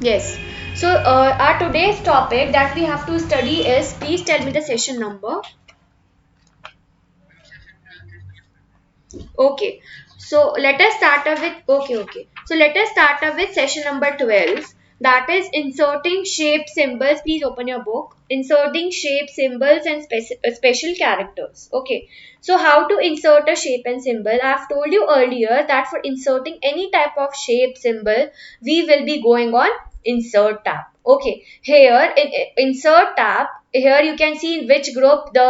Yes. So our today's topic that we have to study is, please tell me the session number. Okay. So let us start up with okay. So let us start up with session number 12. That is inserting shape symbols. Please open your book. Inserting shape symbols and special characters. Okay. So how to insert a shape and symbol? I have told you earlier that for inserting any type of shape symbol, we will be going on insert tab. Okay. Here in insert tab, here you can see in which group the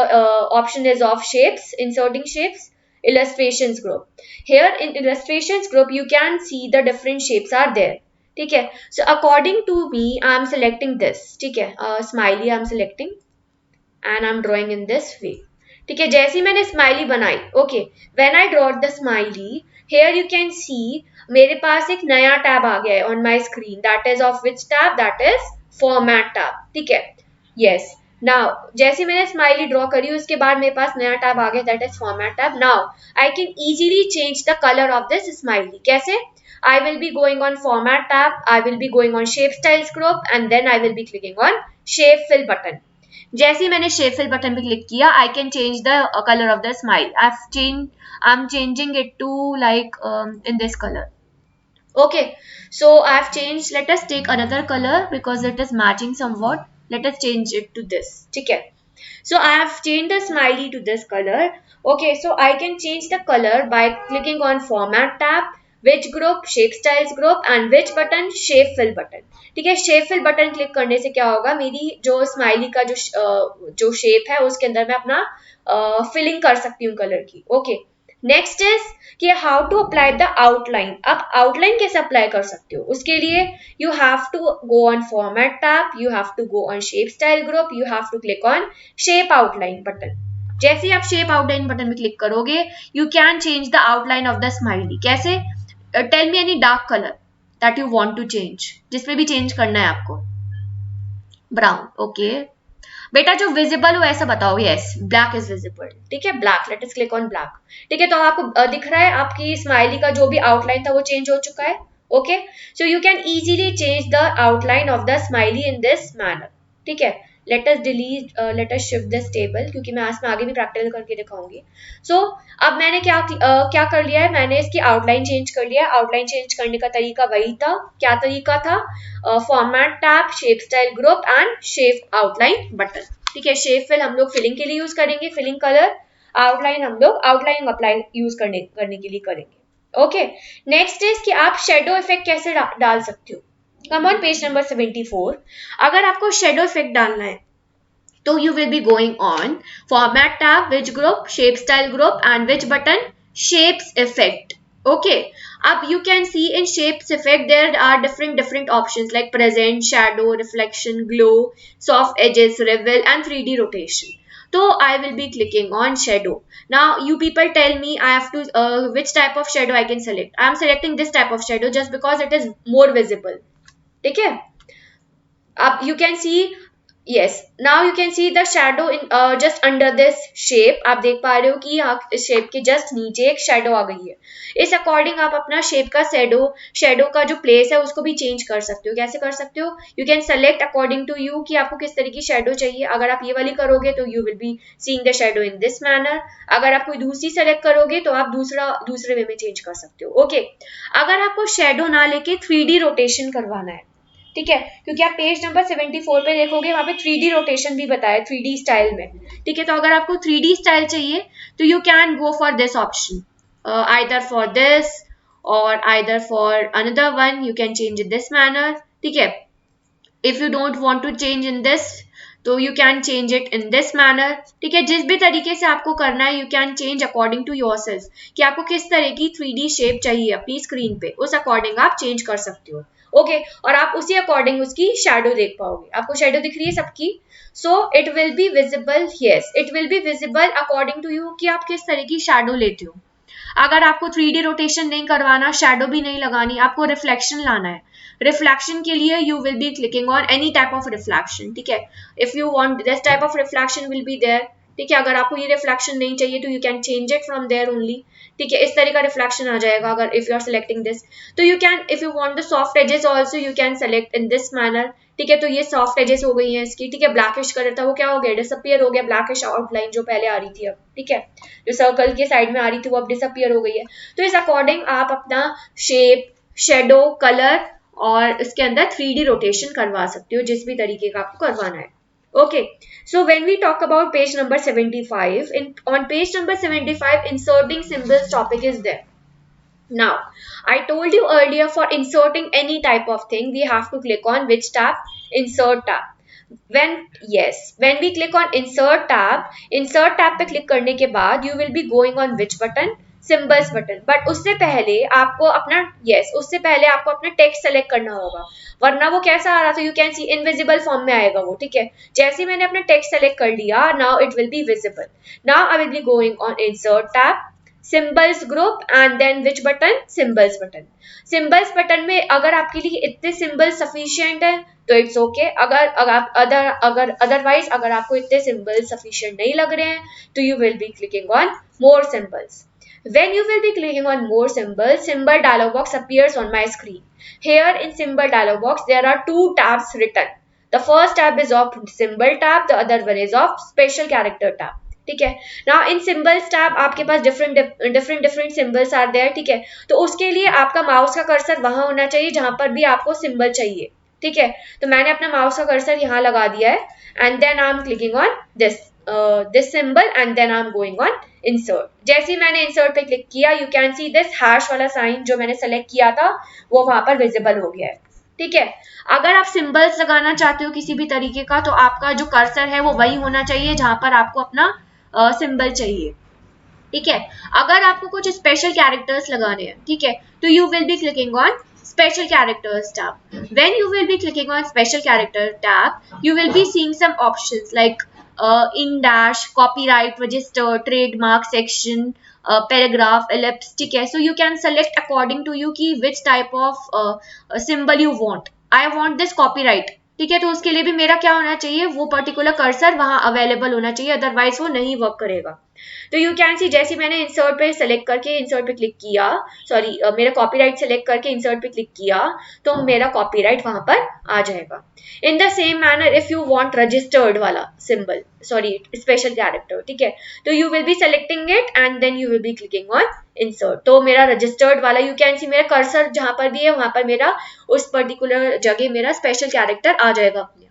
option is of shapes, inserting shapes, illustrations group. Here in illustrations group you can see the different shapes are there. ठीक है. So according to me I am selecting this. ठीक है. Smiley I am selecting and I am drawing in this way. ठीक है. जैसे ही मैंने smiley बनाई, okay, when I draw the smiley, here you can see मेरे पास एक नया टैब आ गया है on my screen. That is of which tab? That is format tab. ठीक है. Yes. नाउ जैसे मैंने स्माइली ड्रॉ करी उसके बाद मेरे पास नया टैब आ गया, that is format tab. Now I can easily change the colour of this smiley. कैसे? I will be going on format tab, I will be going on shape styles group and then I will be clicking on shape fill button. जैसे ही मैंने shape fill button पे click किया, I can change the color of the smile. I'm changing it to like in this color. Okay, so I've changed. Let us take another color because it is matching somewhat. Let us change it to this. Okay. So I have changed the smiley to this color. Okay, so I can change the color by clicking on format tab, which group, shape styles group and which button, shape fill button. ठीक है. Shape fill button click करने से क्या होगा, मेरी जो smiley का जो शेप है उसके अंदर मैं अपना फिलिंग कर सकती हूँ कलर की. ओके. नेक्स्ट इज कि how to apply the outline. आप आउटलाइन कैसे अप्लाई कर सकते हो, उसके लिए you have to go on format tab, you have to go on shape style group, you have to click on shape outline button. जैसे ही आप शेप आउटलाइन बटन में क्लिक करोगे, you can change the outline of the smiley. कैसे? Tell me any dark colour that you want to change, जिसमें भी change करना है आपको. ब्राउन. ओके. बेटा जो विजिबल हो ऐसा बताओ. Yes, black is visible. ठीक है. Black. Let us click on black. ठीक है. तो आपको दिख रहा है आपकी स्माइली का जो भी आउटलाइन था वो चेंज हो चुका है. Okay. So you can easily change the outline of the smiley in this manner. ठीक है. Let us shift this table क्योंकि मैं आज में आगे भी प्रैक्टिकल करके दिखाऊंगी. सो अब मैंने क्या कर लिया है, मैंने इसकी आउटलाइन चेंज कर लिया. आउटलाइन चेंज करने का तरीका वही था. क्या तरीका था? Format tab, shape style group and shape outline button. ठीक है. शेप फिल हम लोग फिलिंग के लिए यूज करेंगे, फिलिंग कलर. आउटलाइन हम लोग आउटलाइन अप्लाई यूज करने के लिए करेंगे. ओके. नेक्स्ट इज कि आप शेडो इफेक्ट कैसे डाल सकते हो. कम ऑन पेज नंबर 74. अगर आपको शेडो इफेक्ट डालना है तो you will be going on format tab, which group, shape style group and which button, shapes effect. Okay. Up you can see in shapes effect there are different options like present, shadow, reflection, glow, soft edges, reveal and 3D rotation. So I will be clicking on shadow. Now you people tell me I have to which type of shadow I can select. I am selecting this type of shadow just because it is more visible. ठीक है. Up you can see. Yes, now you can see the shadow in just under this shape. आप देख पा रहे हो कि यहाँ shape के जस्ट नीचे एक शेडो आ गई है. इस अकॉर्डिंग आप अपना शेप का शेडो का जो प्लेस है उसको भी चेंज कर सकते हो. कैसे कर सकते हो? You can select according to you कि आपको किस तरह की शेडो चाहिए. अगर आप ये वाली करोगे तो you will be seeing the shadow in this manner. अगर आप कोई दूसरी सेलेक्ट करोगे तो आप दूसरे वे में चेंज कर सकते हो. ओके. अगर आपको शेडो ना लेके 3D रोटेशन करवाना है, ठीक है, क्योंकि आप पेज नंबर 74 पे देखोगे वहां पे 3D रोटेशन भी बताया 3D स्टाइल में. ठीक है. तो अगर आपको 3D स्टाइल चाहिए तो you can go for this option, either for this और either for another one. You can change in this manner. ठीक है. If you don't want to change in this तो you can change it in this manner. ठीक है. जिस भी तरीके से आपको करना है you can change according to yourself कि आपको किस तरह की 3D शेप चाहिए अपनी स्क्रीन पे, उस अकॉर्डिंग आप चेंज कर सकते हो. ओके. और आप उसी अकॉर्डिंग उसकी शेडो देख पाओगे. आपको शेडो दिख रही है सबकी. So it will be visible. Yes, it will be visible according to you कि आप किस तरह की शेडो लेते हो. अगर आपको 3D रोटेशन नहीं करवाना, शेडो भी नहीं लगानी, आपको रिफ्लेक्शन लाना है. रिफ्लेक्शन के लिए you will be clicking on any type of reflection. ठीक है. If you want this type of reflection will be there. ठीक है. अगर आपको ये रिफ्लेक्शन नहीं चाहिए तो you can change it from there only. ठीक है, इस तरह का रिफ्लेक्शन आ जाएगा अगर if you are selecting this. तो you can if you want the soft edges also you can select in this manner. ठीक है, तो ये सॉफ्ट एजेस हो गई हैं इसकी। ठीक है, ब्लैकिश कलर था वो क्या हो गया, डिसअपियर हो गया, ब्लैकिश आउटलाइन जो पहले आ रही थी अब। ठीक है, जो सर्कल के साइड में आ रही थी वो अब डिसअपियर हो गई है। तो इस अकॉर्डिंग आप अपना शेप, शेडो, कलर और इसके अंदर 3D रोटेशन करवा सकते हो, जिस भी तरीके का आपको करवाना है। Okay, so when we talk about page number 75, on page number 75, inserting symbols topic is there. Now, I told you earlier for inserting any type of thing, we have to click on which tab? Insert tab. When we click on insert tab पे click करने के बाद you will be going on which button? Symbols button. But उससे पहले आपको अपना text select करना होगा, वरना वो कैसा आ रहा था, you can C invisible form में आएगा वो। ठीक है, जैसे ही मैंने अपना टेक्स्ट सेलेक्ट कर लिया, now it will be visible. Now I will be going on insert tab, symbols group and then which button? Symbols button. Symbols button में अगर आपके लिए इतने सिंबल्स सफिशिएंट है तो इट्स ओके। अदरवाइज अगर आपको इतने सिंबल्स सफिशिएंट नहीं लग रहे हैं तो you will be clicking on more symbols. When you will be clicking on more symbols, symbol dialog box appears on my screen. Here in symbol dialog box, there are two tabs written. The first tab is of symbol tab, the other one is of special character tab. ठीक है, now in symbols tab आपके पास different symbols are there। ठीक है, तो उसके लिए आपका mouse का कर्सर वहां होना चाहिए जहां पर भी आपको सिंबल चाहिए। ठीक है, तो मैंने अपना माउस का कर्सर यहाँ लगा दिया है and then I am clicking on this symbol and then I am going on insert. जैसे ही मैंने इंसर्ट पे क्लिक किया, you can see this hash वाला साइन जो मैंने सेलेक्ट किया था वो वहां पर विजिबल हो गया है। ठीक है, अगर आप सिंबल्स लगाना चाहते हो किसी भी तरीके का, तो आपका जो कर्सर है वो वही होना चाहिए जहां पर आपको अपना सिंबल चाहिए। ठीक है, अगर आपको कुछ स्पेशल कैरेक्टर्स लगाने हैं, ठीक है, तो you will be clicking on special characters tab. When you will be clicking on special character tab, you will be seeing some options like in dash, copyright, register, trademark, section, paragraph, ellipse. ठीक है, so you can select according to you कि which type of symbol you want. I want this copyright. ठीक है, तो उसके लिए भी मेरा क्या होना चाहिए, वो पर्टिकुलर कर्सर वहां अवेलेबल होना चाहिए, अदरवाइज वो नहीं वर्क करेगा। तो यू कैन सी जैसे मैंने इंसर्ट पे सेलेक्ट करके इंसर्ट पे क्लिक किया, सॉरी मेरा कॉपीराइट सेलेक्ट करके इंसर्ट पे क्लिक किया तो मेरा कॉपीराइट वहां पर आ जाएगा। In the same manner if you want registered वाला सिंबल, सॉरी स्पेशल कैरेक्टर, ठीक है, तो you will be selecting it and then you will be clicking on insert. तो मेरा रजिस्टर्ड वाला यू कैन सी मेरा कर्सर जहां पर भी है वहां पर मेरा उस पर्टिकुलर जगह मेरा स्पेशल कैरेक्टर आ जाएगा अपने।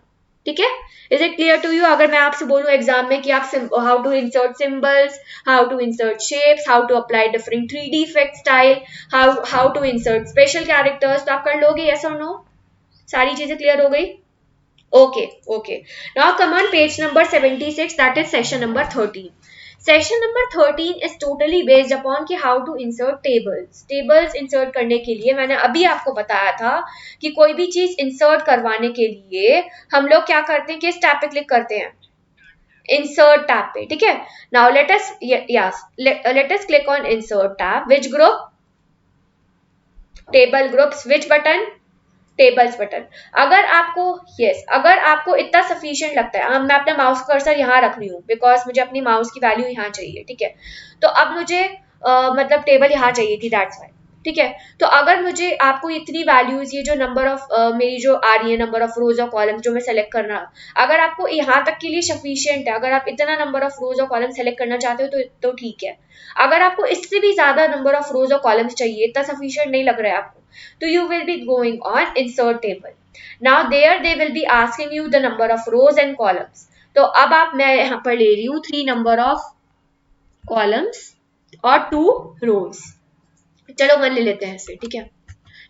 ठीक है, is it clear to you? अगर मैं आपसे बोलूं एग्जाम में कि आप how to insert symbols, how to insert shapes, how to apply different 3D effect style, how to insert special characters, तो आप कर लोगे यस और नो? सारी चीजें क्लियर हो गई? Okay now come on page number 76, that is session number 13। Session number 13 is totally based upon कि how to insert tables insert करने के लिए मैंने अभी आपको बताया था कि कोई भी चीज इंसर्ट करवाने के लिए हम लोग क्या करते हैं, किस टैब पे क्लिक करते हैं? इंसर्ट टैब पे। ठीक है, now let us click on insert tab, which group? Table groups, which button? Tables button. अगर आपको इतना सफिशिएंट लगता है, मैं अपना माउस कर्सर यहाँ रख रही हूँ बिकॉज मुझे अपनी माउस की वैल्यू यहाँ चाहिए। ठीक है, तो अब मुझे मतलब टेबल यहाँ चाहिए थी, दैट्स व्हाई। ठीक है, तो अगर मुझे आपको इतनी वैल्यूज, ये जो नंबर ऑफ मेरी जो आ रही है नंबर ऑफ रोज और कॉलम जो मैं सेलेक्ट करना, अगर आपको यहाँ तक के लिए सफिशिएंट है, अगर आप इतना नंबर ऑफ रोज और कॉलम सेलेक्ट करना चाहते हो तो ठीक है। अगर आपको इससे भी ज्यादा नंबर ऑफ रोज और कॉलम्स चाहिए, इतना सफिशिएंट नहीं लग रहा है आपको, तो you will be going on insert table. Now there they will be asking you the number of rows and columns. तो अब मैं यहाँ पर ले रही हूँ 3 number of columns और 2 rows. चलो 1 ले लेते हैं इसे। ठीक है,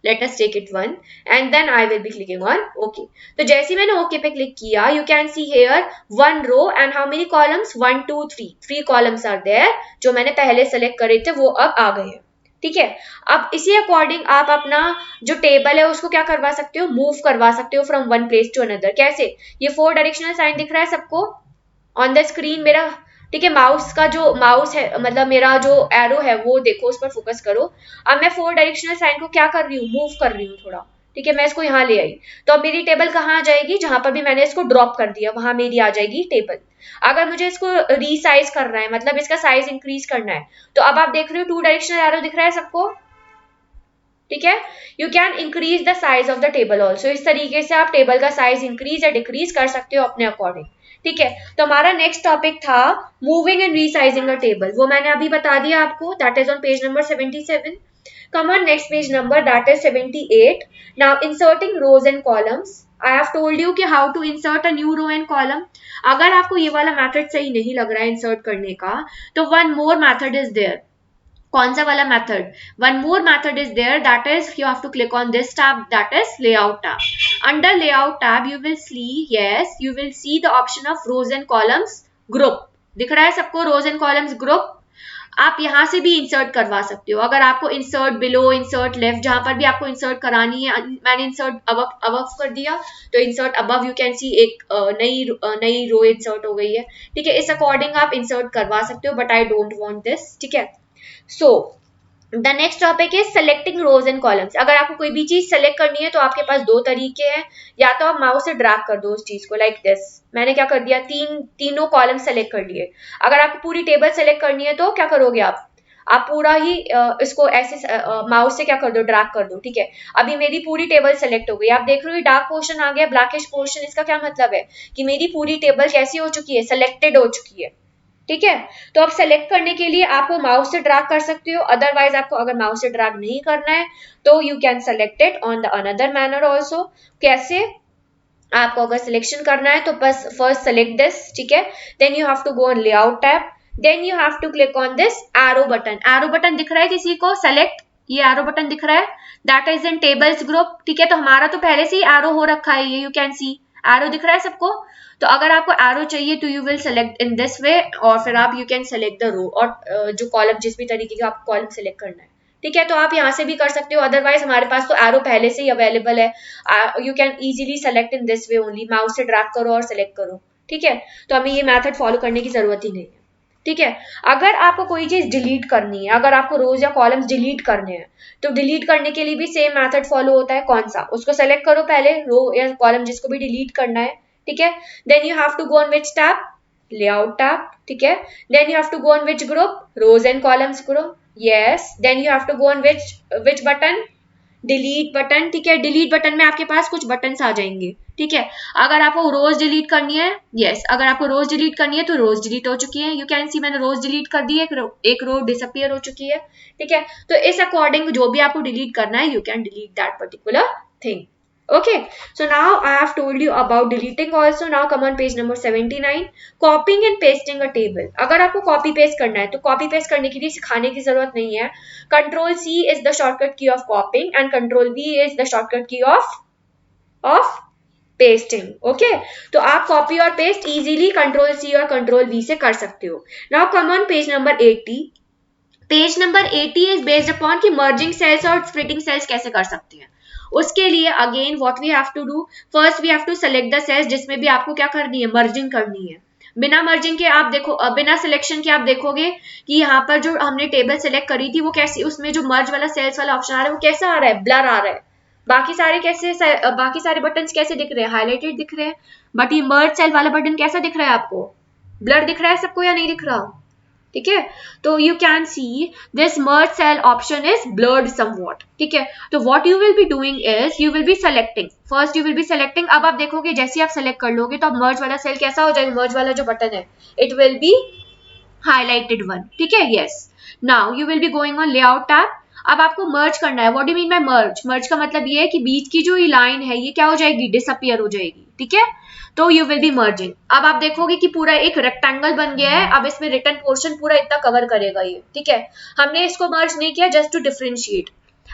let us take it 1 and then I will be clicking on OK. तो जैसे मैंने OK पे क्लिक किया, you can see here 1 row and how many columns? 1 2 3 columns are there जो मैंने पहले सेलेक्ट करे थे वो अब आ गए हैं। ठीक है, अब इसी अकॉर्डिंग आप अपना जो टेबल है उसको क्या करवा सकते हो, मूव करवा सकते हो from one place to another. कैसे? ये 4 डायरेक्शनल साइन दिख रहा है सबको ऑन द स्क्रीन मेरा। ठीक है, माउस का जो माउस है, मतलब मेरा जो एरो है वो देखो, उस पर फोकस करो। अब मैं 4 डायरेक्शनल साइन को क्या कर रही हूँ, मूव कर रही हूँ थोड़ा। ठीक है, मैं इसको यहाँ ले आई, तो अब मेरी टेबल कहाँ आ जाएगी, जहां पर भी मैंने इसको ड्रॉप कर दिया वहां मेरी आ जाएगी टेबल। अगर मुझे इसको रीसाइज करना है, मतलब इसका साइज इंक्रीज करना है, तो अब आप देख रहे हो 2 डायरेक्शनल एरो दिख रहा है सबको, ठीक है। You can increase the size of the table also, इस तरीके से आप टेबल का साइज इंक्रीज या डिक्रीज कर सकते हो अपने अकॉर्डिंग, ठीक है। तो हमारा नेक्स्ट टॉपिक था moving and resizing a table, वो मैंने अभी बता दिया आपको, that is on page number 77। Come on next page number, that is 78. Now inserting rows and columns. I have told you कि how to insert a new row and column. अगर आपको ये वाला मेथड सही नहीं लग रहा है इंसर्ट करने का, तो one more method is there. कौन सा वाला method? One more method is there, that is you have to click on this tab, that is layout tab. Under layout tab you will see, yes you will see the option of rows and columns group. दिख रहा है सबको रोज and columns group? आप यहां से भी insert करवा सकते हो, अगर आपको इंसर्ट बिलो, इंसर्ट लेफ्ट, जहां पर भी आपको इंसर्ट करानी है, मैंने इंसर्ट अबव कर दिया, तो इंसर्ट अबव यू कैन सी एक नई रो इंसर्ट हो गई है, ठीक है। इस अकॉर्डिंग आप इंसर्ट करवा सकते हो, but I don't want this, ठीक है। So the next topic is selecting rows and columns. अगर आपको कोई भी चीज सेलेक्ट करनी है तो आपके पास दो तरीके हैं, या तो आप माउस से ड्रैग कर दो उस चीज को, लाइक दिस. मैंने क्या कर दिया, तीनों कॉलम सेलेक्ट कर लिए. अगर आपको पूरी टेबल सेलेक्ट करनी है तो क्या करोगे आप पूरा ही इसको ऐसे माउस से क्या कर दो, ड्रैग कर दो, ठीक है। अभी मेरी पूरी टेबल सेलेक्ट हो गई, आप देख रहे हो डार्क पोर्शन आ गया, ब्लैकिश पोर्शन. इसका क्या मतलब है कि मेरी पूरी टेबल कैसी हो चुकी है, सेलेक्टेड हो चुकी है, ठीक है। तो अब सेलेक्ट करने के लिए आपको माउस से ड्रैग कर सकते हो, अदरवाइज आपको अगर माउस से ड्रैग नहीं करना है तो you can select it on the another manner also. कैसे? आपको अगर सिलेक्शन करना है तो बस फर्स्ट सेलेक्ट दिस, ठीक है. Then you have to go on layout tab, then you have to click on this arrow button. Arrow button दिख रहा है किसी को? सेलेक्ट, ये एरो बटन दिख रहा है, that is in tables group, ठीक है। तो हमारा तो पहले से ही एरो हो रखा है, ये यू कैन सी एरो दिख रहा है सबको. तो अगर आपको एरो चाहिए तो you will select in this way, और फिर आप you can select the row, और जो कॉलम जिस भी तरीके का आपको कॉलम सेलेक्ट करना है, ठीक है। तो आप यहाँ से भी कर सकते हो, अदरवाइज हमारे पास तो एरो पहले से ही अवेलेबल है, you can easily select in this way only. Mouse से ड्रैग करो और सेलेक्ट करो, ठीक है। तो हमें ये मेथड फॉलो करने की जरूरत ही नहीं है, ठीक है। अगर आपको कोई चीज डिलीट करनी है, अगर आपको रोज या कॉलम्स डिलीट करने हैं, तो डिलीट करने के लिए भी सेम मेथड फॉलो होता है. कौन सा? उसको सेलेक्ट करो पहले, रो या कॉलम जिसको भी डिलीट करना है, ठीक है. Then you have to go on which tab? Layout tab, ठीक है. Then you have to go on which group? Rows and columns group, yes. Then you have to go on which button? Delete button, ठीक है. Delete button में आपके पास कुछ buttons आ जाएंगे, ठीक है. अगर आपको रोज डिलीट करनी है, यस, अगर आपको रोज डिलीट करनी है तो रोज डिलीट हो चुकी है, यू कैन सी मैंने रोज डिलीट कर दी है, एक रो डिसअपियर हो चुकी है, ठीक है. तो इस अकॉर्डिंग जो भी आपको डिलीट करना है, you can delete that particular thing. Okay, so now I have told you about deleting also. Now come on page number 79. Copying and pasting a table. अगर आपको copy paste करना है तो copy paste करने के लिए सिखाने की जरूरत नहीं है. Control C is the shortcut key of copying and Control V is the shortcut key of pasting. Okay, तो आप copy और paste easily Control C और Control V से कर सकते हो. Now come on page number 80. Page number 80 is based upon कि merging cells और स्प्लिटिंग सेल्स कैसे कर सकते हैं. उसके लिए again what we have to do, first we have to select the cells जिसमें भी आपको क्या करनी है, मर्जिंग करनी है. बिना मर्जिंग के आप देखो, बिना सिलेक्शन के आप देखोगे कि यहाँ पर जो हमने टेबल सेलेक्ट करी थी वो कैसी, उसमें जो मर्ज वाला सेल्स वाला ऑप्शन आ रहा है वो कैसा आ रहा है, ब्लर आ रहा है. बाकी सारे बटन कैसे दिख रहे हैं, हाईलाइटेड दिख रहे हैं, बट ये मर्ज सेल वाला बटन कैसा दिख रहा है आपको, ब्लर दिख रहा है सबको या नहीं दिख रहा, ठीक है. तो you can see this merge cell option is blurred somewhat, ठीक है. तो what you will be doing is you will be selecting, first you will be selecting. अब आप देखोगे जैसे आप सेलेक्ट कर लोगे तो अब मर्ज वाला सेल कैसा हो जाएगा, मर्ज वाला जो बटन है it will B highlighted one, ठीक है. Yes, now you will be going on layout tab. अब आपको मर्ज करना है. व्हाट डू मीन बाय मर्ज? मर्ज का मतलब ये है कि बीच की जो लाइन है ये क्या हो जाएगी, डिसअपियर हो जाएगी, ठीक है. तो यू विल बी मर्जिंग. अब आप देखोगे कि पूरा एक रेक्टेंगल बन गया है. अब इसमें रिटर्न पोर्शन पूरा इतना कवर करेगा ये, ठीक है. हमने इसको मर्ज नहीं किया, जस्ट टू डिफरेंशिएट.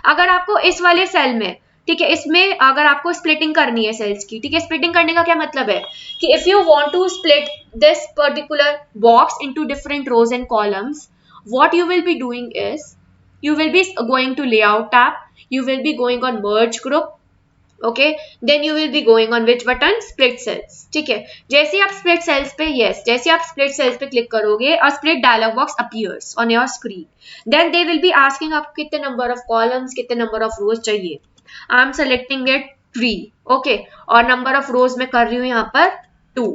अगर आपको इस वाले सेल में, ठीक है, इसमें अगर आपको स्प्लिटिंग करनी है सेल्स की, ठीक है. स्प्लिटिंग करने का क्या मतलब है कि if you want to split this particular box into different rows and columns, what you will be doing is you will be going to layout tab, you will be going on merge group, okay, then you will be going on which button, split cells, ठीक है. जैसे आप split cells पे, yes, जैसे आप split cells पे click करोगे और split dialog box appears on your screen, then they will be asking आपको कितने number of columns, कितने number of rows चाहिए. I am selecting it 3, okay, और नंबर ऑफ रोज में कर रही हूँ यहाँ पर 2,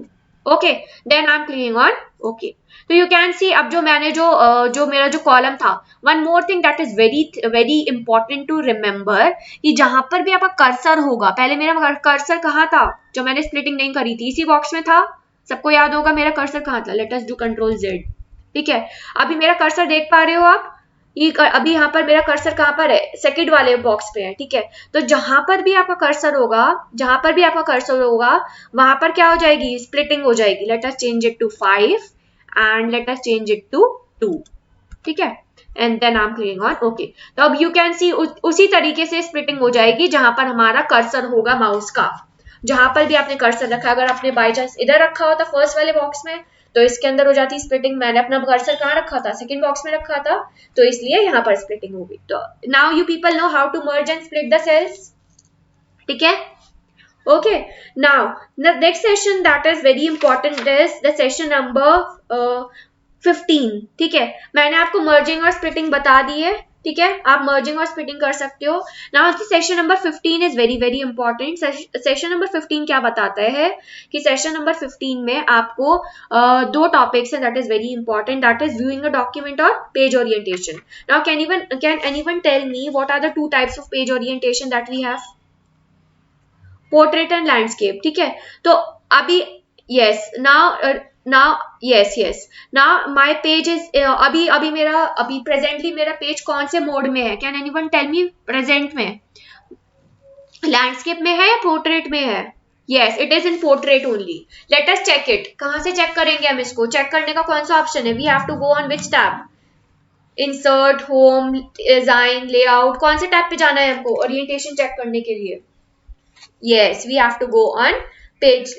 okay, then I am clicking on okay. तो यू कैन सी अब जो मैंने जो मेरा जो कॉलम था, one more thing that is very very important to remember, कि जहां पर भी आपका कर्सर होगा, पहले मेरा कर्सर कहाँ था, जो मैंने स्प्लिटिंग नहीं करी थी इसी बॉक्स में था, सबको याद होगा मेरा कर्सर कहाँ था, let us do control Z, ठीक है। अभी मेरा कर्सर देख पा रहे हो आप, ये अभी यहाँ पर मेरा कर्सर कहाँ पर है, सेकंड वाले बॉक्स पे है, ठीक है। तो जहां पर भी आपका कर्सर होगा, जहां पर भी आपका कर्सर होगा, वहां पर क्या हो जाएगी, स्प्लिटिंग हो जाएगी। Let us change it to 5 and let us change it to 2, ठीक है, and then I am clicking on okay. तो अब यू कैन सी उसी तरीके से स्प्लिटिंग हो जाएगी जहां पर हमारा कर्सर होगा माउस का, जहां पर भी आपने कर्सर रखा, अगर आपने बाय चांस इधर रखा होता फर्स्ट वाले बॉक्स में तो इसके अंदर हो जाती स्प्लिटिंग, मैंने अपना कर्सर कहाँ रखा था, सेकंड बॉक्स में रखा था, तो इसलिए यहाँ पर स्प्लिटिंग होगी। तो now you people know how to merge and split the cells, ठीक है। Okay, now the next session that is very important is the session number 15, ठीक है। मैंने आपको मर्जिंग और स्प्लिटिंग बता दी है, ठीक है, आप मर्जिंग और स्प्लिटिंग कर सकते हो। Now session number 15 is very very important. Session number 15 क्या बताता है कि सेशन नंबर 15 में आपको दो टॉपिक्स हैं that is very important, that is viewing a document और page orientation. Now can anyone tell me what are the two types of page orientation that we have? Portrait and landscape, ठीक है। तो अभी yes now yes now my page is अभी मेरा अभी presently मेरा page कौन से मोड में है? Can anyone tell me? Present में लैंडस्केप में है या पोर्ट्रेट में है? Yes, it is in portrait only. Let us check it. कहां से चेक करेंगे हम इसको? चेक करने का कौन सा ऑप्शन है? We have to go on which tab? Insert, home, design, layout, कौन से टैब पे जाना है हमको ओरिएंटेशन चेक करने के लिए? Yes, we have to go on page.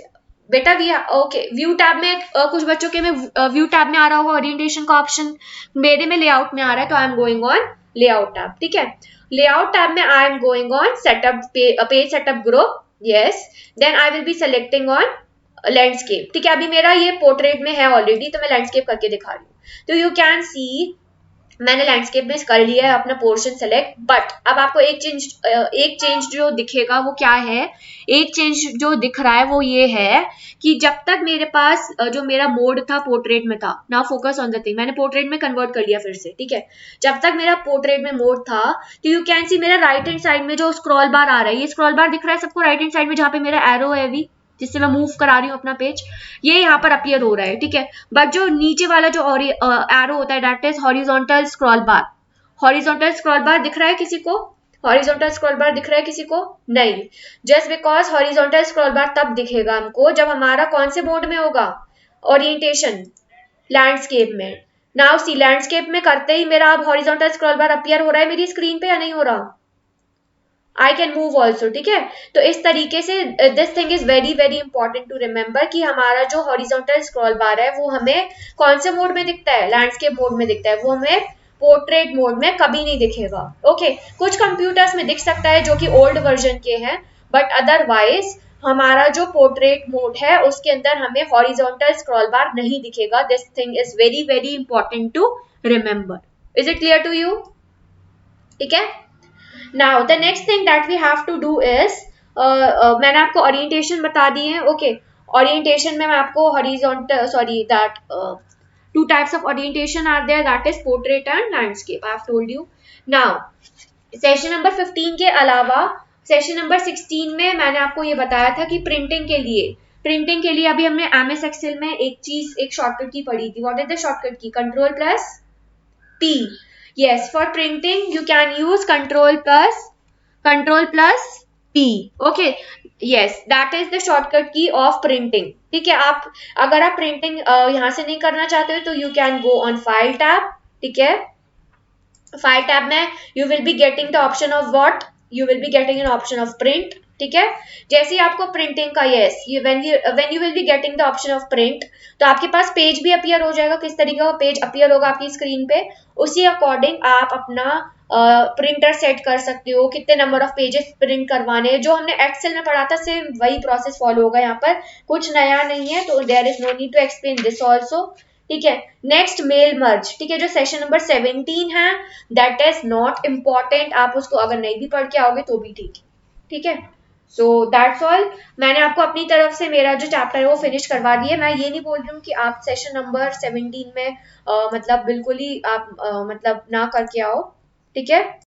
बेटा वी ओके व्यू टैब में कुछ बच्चों के में व्यू टैब में आ रहा होगा ओरिएंटेशन का ऑप्शन, मेरे में लेआउट में आ रहा है, तो I am going on layout tab, ठीक है। लेआउट टैब में I am going on setup page setup group, yes, then I will be selecting on landscape, ठीक है। अभी मेरा ये पोर्ट्रेट में है ऑलरेडी, तो मैं लैंडस्केप करके दिखा रही हूँ। तो यू कैन सी मैंने लैंडस्केप में कर लिया है अपना पोर्शन सेलेक्ट, बट अब आपको एक चेंज जो दिखेगा वो क्या है? एक चेंज जो दिख रहा है वो ये है कि जब तक मेरे पास जो मेरा मोड था पोर्ट्रेट में था, now focus on the thing, मैंने पोर्ट्रेट में कन्वर्ट कर लिया फिर से, ठीक है। जब तक मेरा पोर्ट्रेट में मोड था, तो यू कैन सी मेरा राइट हैंड साइड में जो स्क्रॉल बार आ रहा है, ये स्क्रॉल बार दिख रहा है सबको राइट हैंड साइड में, जहाँ पे मेरा एरो है अभी जिससे मैं मूव करा रही हूँ अपना पेज, ये यहाँ पर अपीयर हो रहा है, ठीक है। बट जो नीचे वाला जो एरो होता है that is horizontal scroll bar. Horizontal scroll बार दिख रहा है किसी को? हॉरिजॉन्टल स्क्रॉल बार दिख रहा है किसी को? नहीं, जस्ट बिकॉज हॉरिजॉन्टल स्क्रॉल बार तब दिखेगा हमको जब हमारा कौन से मोड में होगा? ओरिएंटेशन, लैंडस्केप में। नाउ सी लैंडस्केप में करते ही मेरा अब हॉरिजॉन्टल स्क्रॉल बार अपीयर हो रहा है मेरी स्क्रीन पे या नहीं हो रहा? आई कैन मूव ऑल्सो, ठीक है। तो इस तरीके से this thing is very very important to remember कि हमारा जो हॉरिजॉन्टल स्क्रॉल बार है वो हमें कौन से मोड में दिखता है? लैंडस्केप मोड में दिखता है, वो हमें पोर्ट्रेट मोड में कभी नहीं दिखेगा, ओके। कुछ कंप्यूटर्स में दिख सकता है जो कि ओल्ड वर्जन के हैं, बट अदरवाइज हमारा जो पोर्ट्रेट मोड है उसके अंदर हमें हॉरिजॉन्टल स्क्रॉल बार नहीं दिखेगा। This thing is very very important to remember. Is it clear to you? ठीक है। Now the next thing that we have to do is, मैंने आपको ओरिएंटेशन बता दी है, ओके। ओरिएंटेशन में मैं आपको horizontal sorry that two types of orientation are there, that is portrait and landscape, I have told you. Now session number 15 के अलावा session number 16 में मैंने आपको ये बताया था कि प्रिंटिंग के लिए अभी हमने एमएस एक्सेल में एक शॉर्टकट की पढ़ी थी। व्हाट इज द शॉर्टकट की? Control plus P. Yes, for printing you can use control plus P, okay. Yes, that is the shortcut की ऑफ प्रिंटिंग, ठीक है। आप अगर आप प्रिंटिंग यहाँ से नहीं करना चाहते हो तो you can go on file tab, ठीक है। फाइल टैब में you will be getting the option of what? You will be getting an option of print, ठीक है। जैसे ही आपको प्रिंटिंग का yes when you will be getting the option of print, तो आपके पास पेज भी अपीयर हो जाएगा। किस तरीके का पेज अपीयर होगा आपकी स्क्रीन पे, उसी अकॉर्डिंग आप अपना प्रिंटर सेट कर सकते हो, कितने नंबर ऑफ पेजेस प्रिंट करवाने। जो हमने एक्सेल में पढ़ा था सेम वही प्रोसेस फॉलो होगा, यहाँ पर कुछ नया नहीं है, तो there is no need to explain this also, ठीक है। नेक्स्ट मेल मर्ज, ठीक है, जो सेशन नंबर 17 है दैट इज नॉट इम्पॉर्टेंट, आप उसको अगर नहीं भी पढ़ के आओगे तो भी ठीक है, ठीक है। So that's all. मैंने आपको अपनी तरफ से मेरा जो चैप्टर है वो फिनिश करवा दिया। मैं ये नहीं बोल रही हूँ कि आप सेशन नंबर 17 में मतलब बिल्कुल ही आप मतलब ना करके आओ, ठीक है।